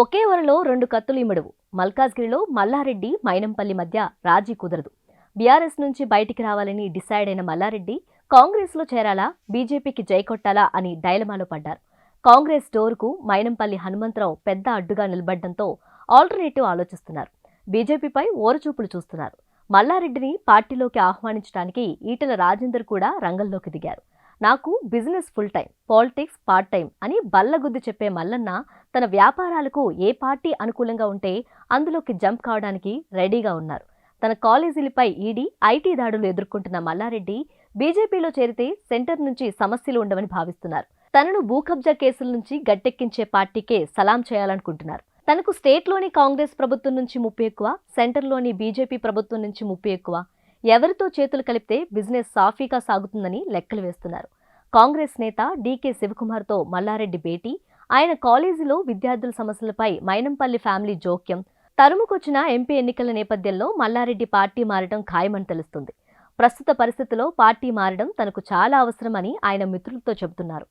ఒకే వరలో రెండు కత్తులు ఇమడువు. మల్కాజ్గిరిలో మల్లారెడ్డి మైనంపల్లి మధ్య రాజీ కుదరదు. బీఆర్ఎస్ నుంచి బయటికి రావాలని డిసైడ్ అయిన మల్లారెడ్డి కాంగ్రెస్లో చేరాలా, బీజేపీకి జై కొట్టాలా అని డైలమాలో పడ్డారు. కాంగ్రెస్ డోరుకు మైనంపల్లి హనుమంతరావు పెద్ద అడ్డుగా నిలబడ్డంతో ఆల్టర్నేటివ్ ఆలోచిస్తున్నారు. బీజేపీపై ఓరచూపులు చూస్తున్నారు. మల్లారెడ్డిని పార్టీలోకి ఆహ్వానించడానికి ఈటెల రాజేందర్ కూడా రంగంలోకి దిగారు. నాకు business full time, politics part time అని బల్లగుద్ది చెప్పే మల్లన్న తన వ్యాపారాలకు ఏ పార్టీ అనుకూలంగా ఉంటే అందులోకి జంప్ కావడానికి రెడీగా ఉన్నారు. తన కాలేజీలపై ఈడీ, ఐటీ దాడులు ఎదుర్కొంటున్న మల్లారెడ్డి బీజేపీలో చేరితే సెంటర్ నుంచి సమస్యలు ఉండవని భావిస్తున్నారు. తనను భూకబ్జా కేసుల నుంచి గట్టెక్కించే పార్టీకే సలాం చేయాలనుకుంటున్నారు. తనకు స్టేట్లోని కాంగ్రెస్ ప్రభుత్వం నుంచి ముప్పు ఎక్కువ, సెంటర్లోని బీజేపీ ప్రభుత్వం నుంచి ముప్పు ఎక్కువ, ఎవరితో చేతులు కలిపితే బిజినెస్ సాఫీగా సాగుతుందని లెక్కలు వేస్తున్నారు. కాంగ్రెస్ నేత డీకే శివకుమార్తో మల్లారెడ్డి భేటీ, ఆయన కాలేజీలో విద్యార్థుల సమస్యలపై మైనంపల్లి ఫ్యామిలీ జోక్యం, తరుముకొచ్చిన ఎంపీ ఎన్నికల నేపథ్యంలో మల్లారెడ్డి పార్టీ మారడం ఖాయమని తెలుస్తుంది. ప్రస్తుత పరిస్థితిలో పార్టీ మారడం తనకు చాలా అవసరమని ఆయన మిత్రులతో చెబుతున్నారు.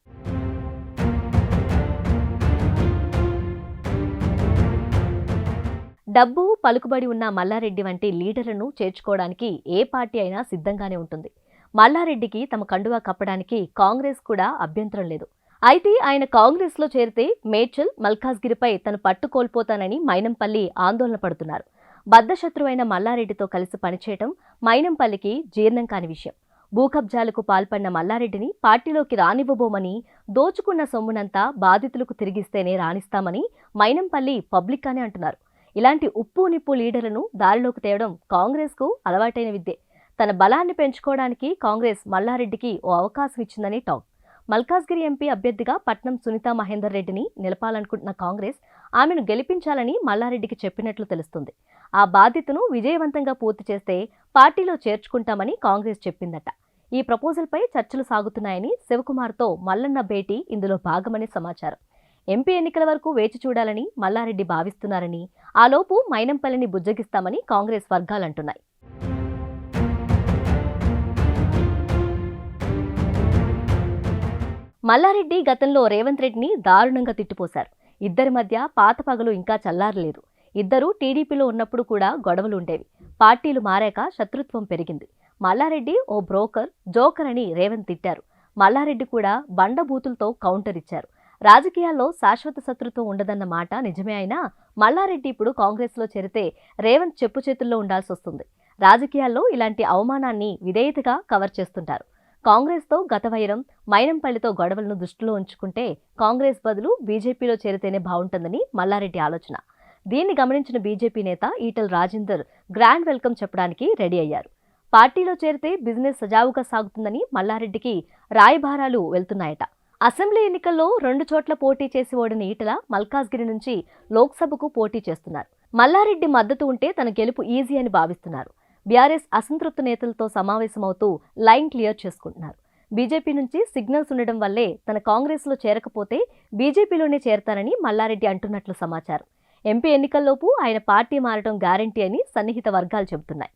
డబ్బు, పలుకుబడి ఉన్న మల్లారెడ్డి వంటి లీడర్లను చేర్చుకోవడానికి ఏ పార్టీ అయినా సిద్ధంగానే ఉంటుంది. మల్లారెడ్డికి తమ కండువా కప్పడానికి కాంగ్రెస్ కూడా అభ్యంతరం లేదు. అయితే ఆయన కాంగ్రెస్లో చేరితే మేడ్చల్, మల్కాజ్గిరిపై తను పట్టు కోల్పోతానని మైనంపల్లి ఆందోళన పడుతున్నారు. బద్ధశత్రువైన మల్లారెడ్డితో కలిసి పనిచేయటం మైనంపల్లికి జీర్ణం కాని విషయం. భూకబ్జాలకు పాల్పడిన మల్లారెడ్డిని పార్టీలోకి రానివ్వబోమని, దోచుకున్న సొమ్మునంతా బాధితులకు తిరిగిస్తేనే రాణిస్తామని మైనంపల్లి పబ్లిక్గానే అంటున్నారు. ఇలాంటి ఉప్పు నిప్పు లీడర్లను దారిలోకి తేవడం కాంగ్రెస్కు అలవాటైన విద్యే. తన బలాన్ని పెంచుకోవడానికి కాంగ్రెస్ మల్లారెడ్డికి ఓ అవకాశం ఇచ్చిందని టాక్. మల్కాజ్గిరి ఎంపీ అభ్యర్థిగా పట్నం సునీతా మహేందర్ రెడ్డిని నిలపాలనుకుంటున్న కాంగ్రెస్ ఆమెను గెలిపించాలని మల్లారెడ్డికి చెప్పినట్లు తెలుస్తుంది. ఆ బాధ్యతను విజయవంతంగా పూర్తి చేస్తే పార్టీలో చేర్చుకుంటామని కాంగ్రెస్ చెప్పిందట. ఈ ప్రపోజల్పై చర్చలు సాగుతున్నాయని శివకుమార్తో మల్లన్న భేటీ ఇందులో భాగమని సమాచారం. ఎంపీ ఎన్నికల వరకు వేచి చూడాలని మల్లారెడ్డి భావిస్తున్నారని, ఆలోపు మైనంపల్లిని బుజ్జగిస్తామని కాంగ్రెస్ వర్గాలంటున్నాయి. మల్లారెడ్డి గతంలో రేవంత్ రెడ్డిని దారుణంగా తిట్టిపోశారు. ఇద్దరి మధ్య పాత పగలు ఇంకా చల్లారలేదు. ఇద్దరూ టీడీపీలో ఉన్నప్పుడు కూడా గొడవలు ఉండేవి. పార్టీలు మారాక శత్రుత్వం పెరిగింది. మల్లారెడ్డి ఓ బ్రోకర్, జోకర్ అని రేవంత్ తిట్టారు. మల్లారెడ్డి కూడా బండబూతులతో కౌంటర్ ఇచ్చారు. రాజకీయాల్లో శాశ్వత శత్రుత్వం ఉండదన్న మాట నిజమే అయినా మల్లారెడ్డి ఇప్పుడు కాంగ్రెస్లో చేరితే రేవంత్ చెప్పు చేతుల్లో ఉండాల్సి వస్తుంది. రాజకీయాల్లో ఇలాంటి అవమానాన్ని విధేయతగా కవర్ చేస్తుంటారు. కాంగ్రెస్తో గత వైరం, మైనంపల్లితో గొడవలను దృష్టిలో ఉంచుకుంటే కాంగ్రెస్ బదులు బీజేపీలో చేరితేనే బాగుంటుందని మల్లారెడ్డి ఆలోచన. దీన్ని గమనించిన బీజేపీ నేత ఈటెల రాజేందర్ గ్రాండ్ వెల్కమ్ చెప్పడానికి రెడీ అయ్యారు. పార్టీలో చేరితే బిజినెస్ సజావుగా సాగుతుందని మల్లారెడ్డికి రాయబారాలు వెళ్తున్నాయట. అసెంబ్లీ ఎన్నికల్లో 2 చోట్ల పోటీ చేసి ఓడిన ఈటెల మల్కాజ్గిరి నుంచి లోక్సభకు పోటీ చేస్తున్నారు. మల్లారెడ్డి మద్దతు ఉంటే తన గెలుపు ఈజీ అని భావిస్తున్నారు. బీఆర్ఎస్ అసంతృప్త నేతలతో సమావేశమవుతూ లైన్ క్లియర్ చేసుకుంటున్నారు. బీజేపీ నుంచి సిగ్నల్స్ ఉండడం వల్లే తన కాంగ్రెస్లో చేరకపోతే బీజేపీలోనే చేరతానని మల్లారెడ్డి అంటున్నట్లు సమాచారం. ఎంపీ ఎన్నికల్లోపు ఆయన పార్టీ మారడం గ్యారంటీ అని సన్నిహిత వర్గాలు చెబుతున్నాయి.